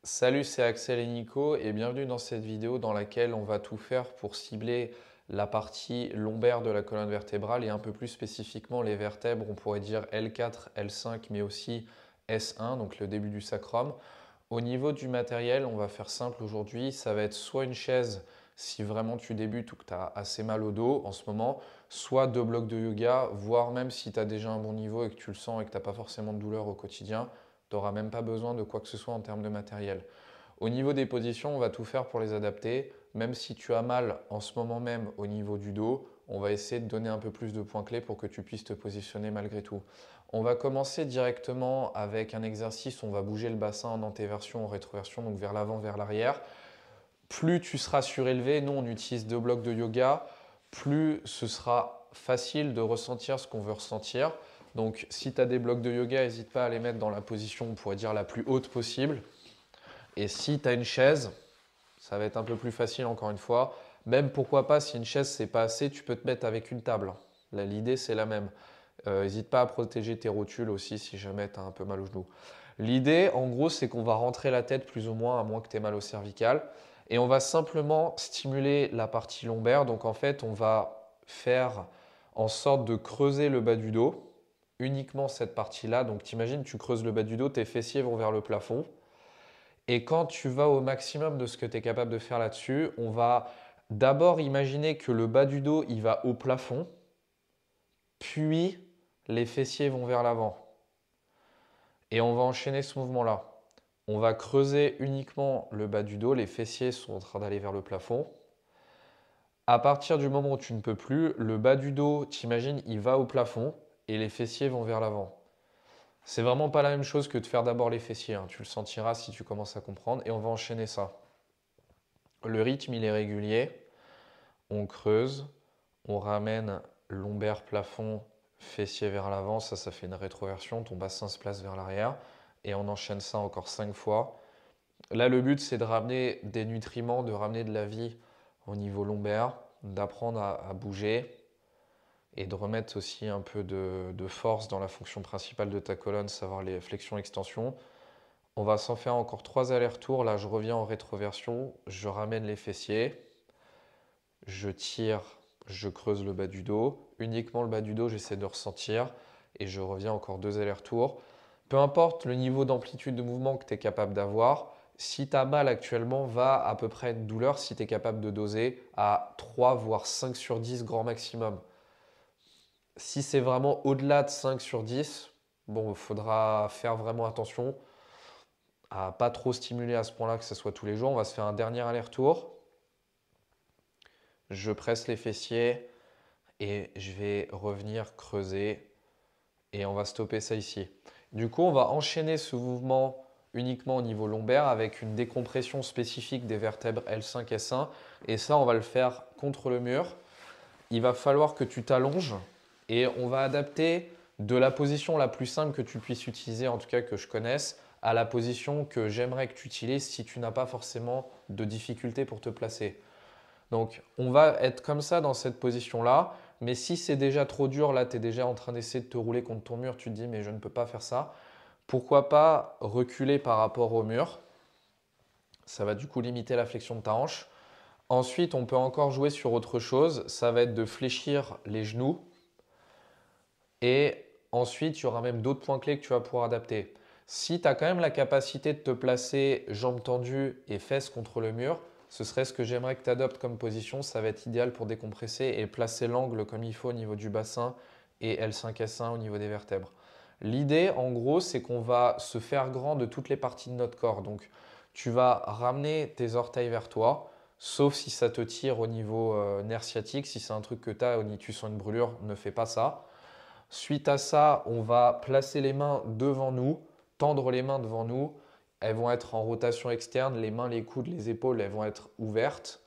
Salut, c'est Axel et Nico et bienvenue dans cette vidéo dans laquelle on va tout faire pour cibler la partie lombaire de la colonne vertébrale et un peu plus spécifiquement les vertèbres, on pourrait dire L4, L5 mais aussi S1, donc le début du sacrum. Au niveau du matériel, on va faire simple aujourd'hui, ça va être soit une chaise si vraiment tu débutes ou que tu as assez mal au dos en ce moment, soit deux blocs de yoga, voire même si tu as déjà un bon niveau et que tu le sens et que tu n'as pas forcément de douleur au quotidien, tu n'auras même pas besoin de quoi que ce soit en termes de matériel. Au niveau des positions, on va tout faire pour les adapter. Même si tu as mal en ce moment même au niveau du dos, on va essayer de donner un peu plus de points clés pour que tu puisses te positionner malgré tout. On va commencer directement avec un exercice, on va bouger le bassin en antéversion, en rétroversion, donc vers l'avant, vers l'arrière. Plus tu seras surélevé, nous on utilise deux blocs de yoga, plus ce sera facile de ressentir ce qu'on veut ressentir. Donc si tu as des blocs de yoga, n'hésite pas à les mettre dans la position, on pourrait dire la plus haute possible. Et si tu as une chaise, ça va être un peu plus facile encore une fois. Même pourquoi pas, si une chaise c'est pas assez, tu peux te mettre avec une table. Là, l'idée c'est la même. N'hésite pas à protéger tes rotules aussi si jamais tu as un peu mal au genou. L'idée, en gros, c'est qu'on va rentrer la tête plus ou moins, à moins que tu aies mal au cervical. Et on va simplement stimuler la partie lombaire. Donc en fait, on va faire en sorte de creuser le bas du dos, uniquement cette partie-là. Donc t'imagines, tu creuses le bas du dos, tes fessiers vont vers le plafond. Et quand tu vas au maximum de ce que tu es capable de faire là-dessus, on va d'abord imaginer que le bas du dos, il va au plafond, puis les fessiers vont vers l'avant. Et on va enchaîner ce mouvement-là. On va creuser uniquement le bas du dos, les fessiers sont en train d'aller vers le plafond. À partir du moment où tu ne peux plus, le bas du dos, t'imagines, il va au plafond et les fessiers vont vers l'avant. C'est vraiment pas la même chose que de faire d'abord les fessiers, hein. Tu le sentiras si tu commences à comprendre et on va enchaîner ça. Le rythme, il est régulier. On creuse, on ramène lombaire, plafond, fessier vers l'avant. Ça fait une rétroversion. Ton bassin se place vers l'arrière. Et on enchaîne ça encore 5 fois. Là, le but, c'est de ramener des nutriments, de ramener de la vie au niveau lombaire, d'apprendre à bouger et de remettre aussi un peu de force dans la fonction principale de ta colonne, savoir les flexions-extensions. On va s'en faire encore 3 allers-retours. Là, je reviens en rétroversion, je ramène les fessiers, je tire, je creuse le bas du dos. Uniquement le bas du dos, j'essaie de ressentir et je reviens encore 2 allers-retours. Peu importe le niveau d'amplitude de mouvement que tu es capable d'avoir, si tu as mal actuellement, va à peu près une douleur si tu es capable de doser à 3 voire 5 sur 10 grand maximum. Si c'est vraiment au-delà de 5 sur 10, bon, il faudra faire vraiment attention à pas trop stimuler à ce point-là, que ce soit tous les jours. On va se faire un dernier aller-retour. Je presse les fessiers et je vais revenir creuser et on va stopper ça ici. Du coup, on va enchaîner ce mouvement uniquement au niveau lombaire avec une décompression spécifique des vertèbres L5, S1 et ça, on va le faire contre le mur. Il va falloir que tu t'allonges et on va adapter de la position la plus simple que tu puisses utiliser, en tout cas que je connaisse, à la position que j'aimerais que tu utilises si tu n'as pas forcément de difficulté pour te placer. Donc, on va être comme ça dans cette position-là. Mais si c'est déjà trop dur, là, tu es déjà en train d'essayer de te rouler contre ton mur, tu te dis, mais je ne peux pas faire ça. Pourquoi pas reculer par rapport au mur? Ça va du coup limiter la flexion de ta hanche. Ensuite, on peut encore jouer sur autre chose. Ça va être de fléchir les genoux. Et ensuite, il y aura même d'autres points clés que tu vas pouvoir adapter. Si tu as quand même la capacité de te placer jambes tendues et fesses contre le mur, ce serait ce que j'aimerais que tu adoptes comme position. Ça va être idéal pour décompresser et placer l'angle comme il faut au niveau du bassin et L5-S1 au niveau des vertèbres. L'idée, en gros, c'est qu'on va se faire grand de toutes les parties de notre corps. Donc, tu vas ramener tes orteils vers toi, sauf si ça te tire au niveau nerf sciatique. Si c'est un truc que tu as, tu sens une brûlure, ne fais pas ça. Suite à ça, on va placer les mains devant nous, tendre les mains devant nous. Elles vont être en rotation externe, les mains, les coudes, les épaules, elles vont être ouvertes.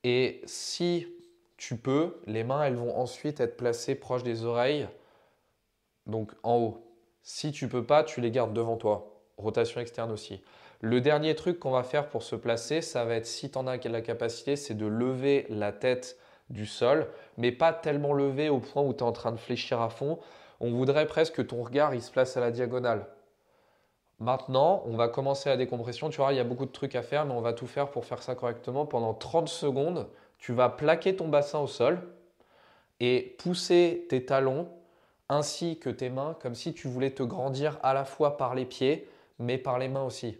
Et si tu peux, les mains, elles vont ensuite être placées proches des oreilles, donc en haut. Si tu peux pas, tu les gardes devant toi. Rotation externe aussi. Le dernier truc qu'on va faire pour se placer, ça va être, si tu en as la capacité, c'est de lever la tête du sol, mais pas tellement levé au point où tu es en train de fléchir à fond. On voudrait presque que ton regard il se place à la diagonale. Maintenant, on va commencer la décompression. Tu vois, il y a beaucoup de trucs à faire, mais on va tout faire pour faire ça correctement. Pendant 30 secondes, tu vas plaquer ton bassin au sol et pousser tes talons ainsi que tes mains comme si tu voulais te grandir à la fois par les pieds, mais par les mains aussi.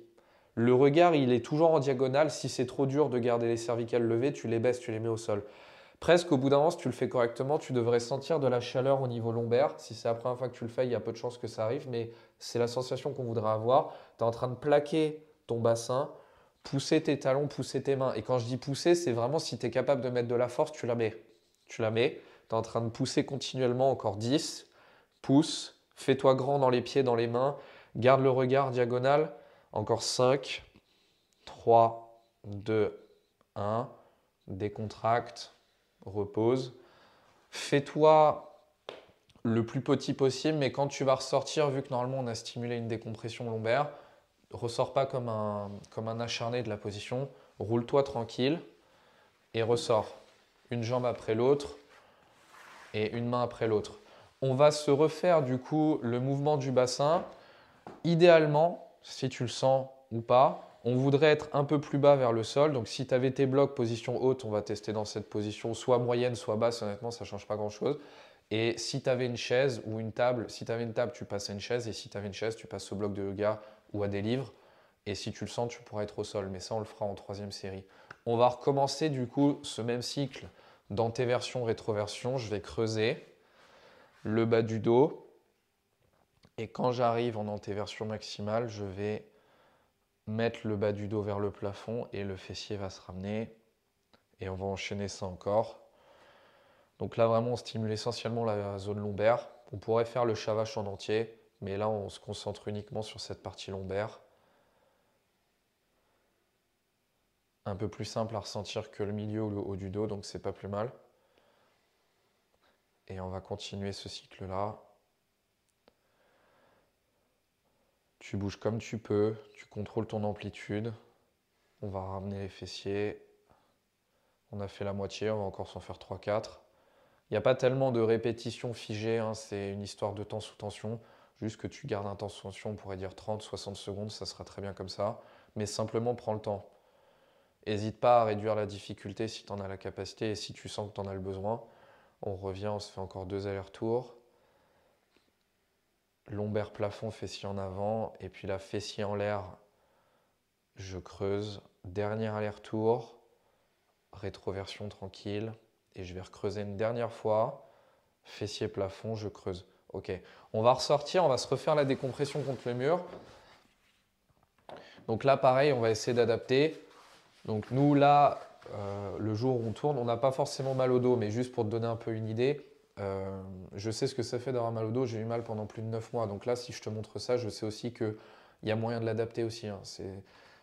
Le regard, il est toujours en diagonale. Si c'est trop dur de garder les cervicales levées, tu les baisses, tu les mets au sol. Presque au bout d'un moment, si tu le fais correctement, tu devrais sentir de la chaleur au niveau lombaire. Si c'est la première fois que tu le fais, il y a peu de chances que ça arrive, mais c'est la sensation qu'on voudrait avoir. Tu es en train de plaquer ton bassin, pousser tes talons, pousser tes mains. Et quand je dis pousser, c'est vraiment si tu es capable de mettre de la force, tu la mets. Tu la mets. Tu es en train de pousser continuellement, encore 10. Pousse. Fais-toi grand dans les pieds, dans les mains. Garde le regard diagonal. Encore 5, 3, 2, 1. Décontracte. Repose. Fais-toi le plus petit possible, mais quand tu vas ressortir, vu que normalement on a stimulé une décompression lombaire, ressors pas comme un acharné de la position. Roule-toi tranquille et ressors. Une jambe après l'autre et une main après l'autre. On va se refaire du coup le mouvement du bassin. Idéalement, si tu le sens ou pas, on voudrait être un peu plus bas vers le sol. Donc si tu avais tes blocs position haute, on va tester dans cette position, soit moyenne, soit basse. Honnêtement, ça ne change pas grand-chose. Et si tu avais une chaise ou une table, si tu avais une table, tu passes à une chaise. Et si tu avais une chaise, tu passes au bloc de yoga ou à des livres. Et si tu le sens, tu pourras être au sol. Mais ça, on le fera en troisième série. On va recommencer du coup ce même cycle d'antéversion, rétroversion. Je vais creuser le bas du dos. Et quand j'arrive en antéversion maximale, je vais mettre le bas du dos vers le plafond et le fessier va se ramener. Et on va enchaîner ça encore. Donc là, vraiment, on stimule essentiellement la zone lombaire. On pourrait faire le Shavash en entier, mais là, on se concentre uniquement sur cette partie lombaire. Un peu plus simple à ressentir que le milieu ou le haut du dos, donc c'est pas plus mal. Et on va continuer ce cycle-là. Tu bouges comme tu peux, tu contrôles ton amplitude. On va ramener les fessiers. On a fait la moitié, on va encore s'en faire 3-4. Il n'y a pas tellement de répétitions figées, hein, c'est une histoire de temps sous tension. Juste que tu gardes un temps sous tension, on pourrait dire 30-60 secondes, ça sera très bien comme ça. Mais simplement prends le temps. N'hésite pas à réduire la difficulté si tu en as la capacité et si tu sens que tu en as le besoin. On revient, on se fait encore 2 allers-retours. Lombaire plafond, fessier en avant. Et puis là, fessier en l'air, je creuse. Dernier aller-retour. Rétroversion tranquille. Et je vais recreuser une dernière fois. Fessier plafond, je creuse. Ok. On va ressortir, on va se refaire la décompression contre le mur. Donc là, pareil, on va essayer d'adapter. Donc nous, là, le jour où on tourne, on n'a pas forcément mal au dos, mais juste pour te donner un peu une idée, je sais ce que ça fait d'avoir mal au dos. J'ai eu mal pendant plus de 9 mois. Donc là, si je te montre ça, je sais aussi qu'il y a moyen de l'adapter aussi, hein.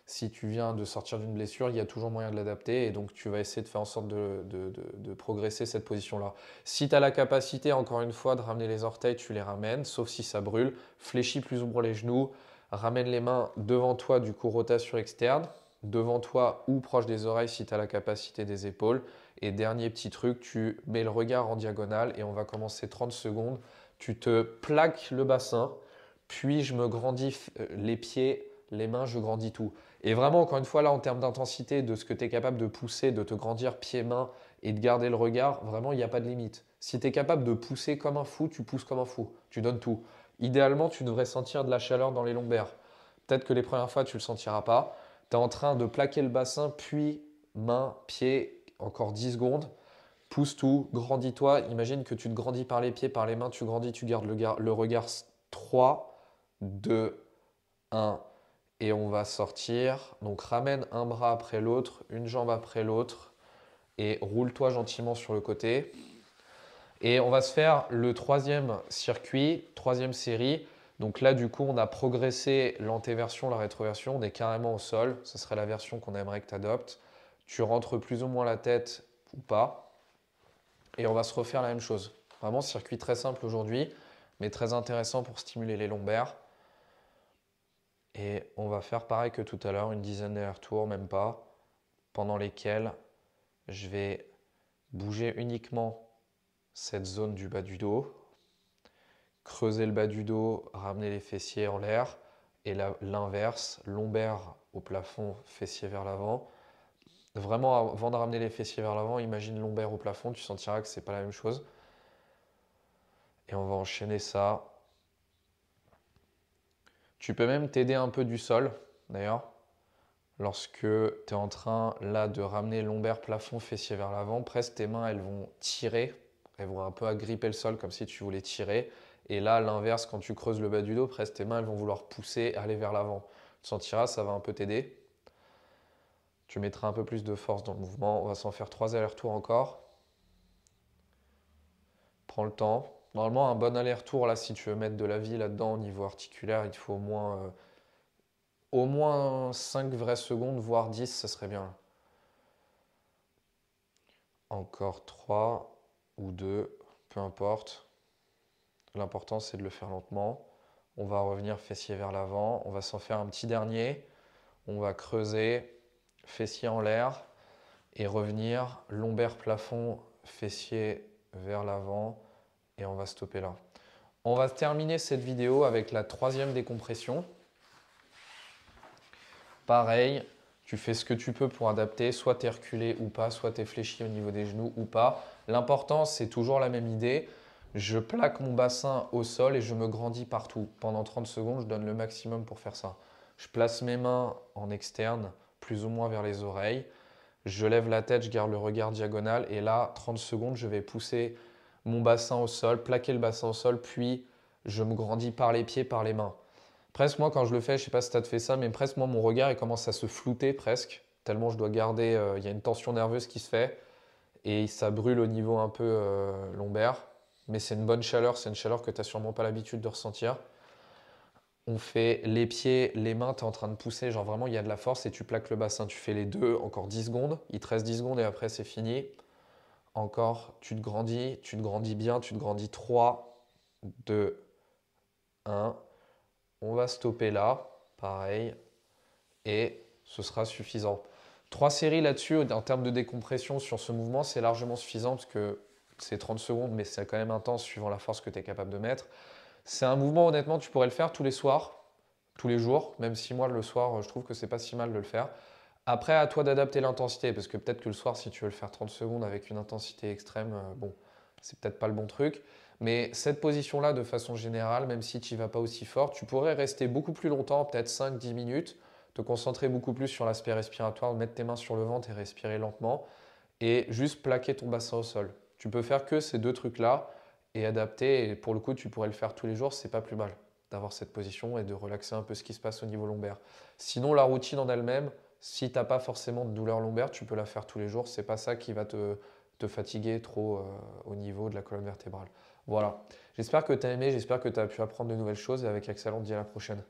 Si tu viens de sortir d'une blessure, il y a toujours moyen de l'adapter. Et donc, tu vas essayer de faire en sorte de progresser cette position-là. Si tu as la capacité, encore une fois, de ramener les orteils, tu les ramènes, sauf si ça brûle. Fléchis plus ou moins les genoux. Ramène les mains devant toi, du coup, rotation externe. Devant toi ou proche des oreilles si tu as la capacité des épaules. Et dernier petit truc, tu mets le regard en diagonale et on va commencer 30 secondes. Tu te plaques le bassin, puis je me grandis les pieds, les mains, je grandis tout. Et vraiment, encore une fois, là, en termes d'intensité, de ce que tu es capable de pousser, de te grandir pieds, mains et de garder le regard, vraiment, il n'y a pas de limite. Si tu es capable de pousser comme un fou, tu pousses comme un fou. Tu donnes tout. Idéalement, tu devrais sentir de la chaleur dans les lombaires. Peut-être que les premières fois, tu ne le sentiras pas. Tu es en train de plaquer le bassin, puis main, pied, encore 10 secondes. Pousse tout, grandis-toi. Imagine que tu te grandis par les pieds, par les mains, tu grandis, tu gardes le regard 3, 2, 1. Et on va sortir. Donc ramène un bras après l'autre, une jambe après l'autre. Et roule-toi gentiment sur le côté. Et on va se faire le troisième circuit, troisième série. Donc là, du coup, on a progressé l'antéversion, la rétroversion. On est carrément au sol. Ce serait la version qu'on aimerait que tu adoptes. Tu rentres plus ou moins la tête ou pas. Et on va se refaire la même chose. Vraiment, circuit très simple aujourd'hui, mais très intéressant pour stimuler les lombaires. Et on va faire pareil que tout à l'heure, une dizaine d'allers-retours, même pas, pendant lesquels je vais bouger uniquement cette zone du bas du dos, creuser le bas du dos, ramener les fessiers en l'air Et l'inverse, lombaire au plafond, fessier vers l'avant. Vraiment, avant de ramener les fessiers vers l'avant, imagine lombaire au plafond, tu sentiras que c'est pas la même chose. Et on va enchaîner ça. Tu peux même t'aider un peu du sol, d'ailleurs. Lorsque tu es en train là de ramener lombaire, plafond, fessier vers l'avant, presque tes mains elles vont tirer, elles vont un peu agripper le sol comme si tu voulais tirer. Et là, l'inverse, quand tu creuses le bas du dos, presque tes mains elles vont vouloir pousser, aller vers l'avant. Tu sentiras, ça va un peu t'aider. Tu mettras un peu plus de force dans le mouvement. On va s'en faire 3 allers-retours encore. Prends le temps. Normalement, un bon aller-retour, là, si tu veux mettre de la vie là-dedans au niveau articulaire, il te faut au moins 5 vraies secondes, voire 10, ça serait bien. Encore 3 ou 2, peu importe. L'important, c'est de le faire lentement. On va revenir fessier vers l'avant. On va s'en faire un petit dernier. On va creuser, fessier en l'air et revenir lombaire plafond, fessier vers l'avant et on va stopper là. On va terminer cette vidéo avec la 3e décompression. Pareil, tu fais ce que tu peux pour adapter, soit tu es reculé ou pas, soit tu es fléchi au niveau des genoux ou pas. L'important, c'est toujours la même idée. Je plaque mon bassin au sol et je me grandis partout. Pendant 30 secondes, je donne le maximum pour faire ça. Je place mes mains en externe, plus ou moins vers les oreilles. Je lève la tête, je garde le regard diagonal et là, 30 secondes, je vais pousser mon bassin au sol, plaquer le bassin au sol, puis je me grandis par les pieds, par les mains. Presque moi, quand je le fais, je ne sais pas si tu as fait ça, mais presque moi, mon regard il commence à se flouter presque, tellement je dois garder, il y a une tension nerveuse qui se fait et ça brûle au niveau un peu lombaire. Mais c'est une bonne chaleur, c'est une chaleur que tu n'as sûrement pas l'habitude de ressentir. On fait les pieds, les mains, tu es en train de pousser, genre vraiment il y a de la force et tu plaques le bassin. Tu fais les deux, encore 10 secondes, il te reste 10 secondes et après c'est fini. Encore, tu te grandis bien, tu te grandis 3, 2, 1. On va stopper là, pareil, et ce sera suffisant. 3 séries là-dessus, en termes de décompression sur ce mouvement, c'est largement suffisant parce que c'est 30 secondes, mais c'est quand même intense suivant la force que tu es capable de mettre. C'est un mouvement, honnêtement, tu pourrais le faire tous les soirs, tous les jours, même si moi, le soir, je trouve que c'est pas si mal de le faire. Après, à toi d'adapter l'intensité, parce que peut-être que le soir, si tu veux le faire 30 secondes avec une intensité extrême, bon, c'est peut-être pas le bon truc. Mais cette position-là, de façon générale, même si tu n'y vas pas aussi fort, tu pourrais rester beaucoup plus longtemps, peut-être 5-10 minutes, te concentrer beaucoup plus sur l'aspect respiratoire, mettre tes mains sur le ventre et respirer lentement, et juste plaquer ton bassin au sol. Tu peux faire que ces deux trucs-là et adapter, et pour le coup, tu pourrais le faire tous les jours, c'est pas plus mal d'avoir cette position et de relaxer un peu ce qui se passe au niveau lombaire. Sinon, la routine en elle-même, si tu n'as pas forcément de douleur lombaire, tu peux la faire tous les jours. C'est pas ça qui va te fatiguer trop au niveau de la colonne vertébrale. Voilà. J'espère que tu as aimé, j'espère que tu as pu apprendre de nouvelles choses et avec Axel, on te dit à la prochaine.